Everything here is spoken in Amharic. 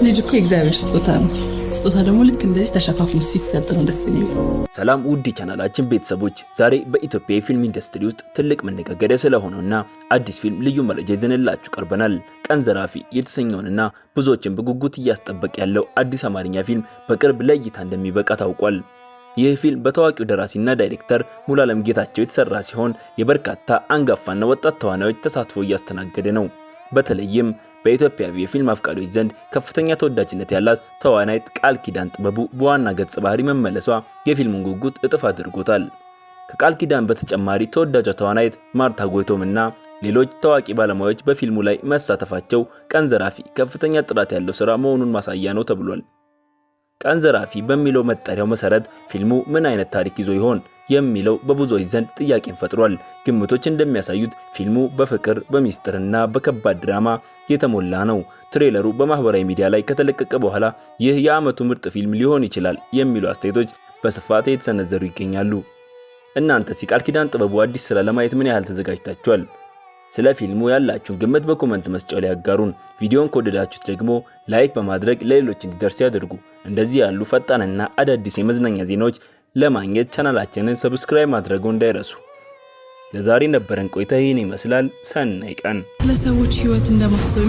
ልጅ እኮ እግዚአብሔር ስጦታ ነው። ስጦታ ደግሞ ልክ እንደዚህ ተሸፋፍኖ ሲሰጥ ነው ደስ የሚለው። ሰላም ውድ ቻናላችን ቤተሰቦች፣ ዛሬ በኢትዮጵያ የፊልም ኢንዱስትሪ ውስጥ ትልቅ መነጋገሪያ ስለሆነውና አዲስ ፊልም ልዩ መረጃ ይዘንላችሁ ቀርበናል። ቀን ዘራፊ የተሰኘውንና ብዙዎችን በጉጉት እያስጠበቀ ያለው አዲስ አማርኛ ፊልም በቅርብ ለእይታ እንደሚበቃ ታውቋል። ይህ ፊልም በታዋቂው ደራሲና ዳይሬክተር ሙሉዓለም ጌታቸው የተሰራ ሲሆን የበርካታ አንጋፋና ወጣት ተዋናዮች ተሳትፎ እያስተናገደ ነው። በተለይም በኢትዮጵያ የፊልም አፍቃሪዎች ዘንድ ከፍተኛ ተወዳጅነት ያላት ተዋናይት ቃል ኪዳን ጥበቡ በዋና ገጽ ባህሪ መመለሷ የፊልሙን ጉጉት እጥፍ አድርጎታል። ከቃል ኪዳን በተጨማሪ ተወዳጇ ተዋናይት ማርታ ጎይቶምና ሌሎች ታዋቂ ባለሙያዎች በፊልሙ ላይ መሳተፋቸው ቀን ዘራፊ ከፍተኛ ጥራት ያለው ሥራ መሆኑን ማሳያ ነው ተብሏል። ቀን ዘራፊ በሚለው መጠሪያው መሰረት ፊልሙ ምን አይነት ታሪክ ይዞ ይሆን የሚለው በብዙዎች ዘንድ ጥያቄን ፈጥሯል። ግምቶች እንደሚያሳዩት ፊልሙ በፍቅር በሚስጥርና በከባድ ድራማ የተሞላ ነው። ትሬለሩ በማህበራዊ ሚዲያ ላይ ከተለቀቀ በኋላ ይህ የዓመቱ ምርጥ ፊልም ሊሆን ይችላል የሚሉ አስተያየቶች በስፋት የተሰነዘሩ ይገኛሉ። እናንተስ የቃል ኪዳን ጥበቡ አዲስ ስራ ለማየት ምን ያህል ተዘጋጅታችኋል? ስለ ፊልሙ ያላችሁን ግምት በኮሜንት መስጫው ላይ ያጋሩን። ቪዲዮን ከወደዳችሁት ደግሞ ላይክ በማድረግ ለሌሎች እንዲደርስ ያድርጉ። እንደዚህ ያሉ ፈጣንና አዳዲስ የመዝናኛ ዜናዎች ለማግኘት ቻናላችንን ሰብስክራይብ ማድረጉን እንዳይረሱ። ለዛሬ ነበረን ቆይታ ይህን ይመስላል። ሰናይ ቀን። ስለ ሰዎች ህይወት እንደማሰብ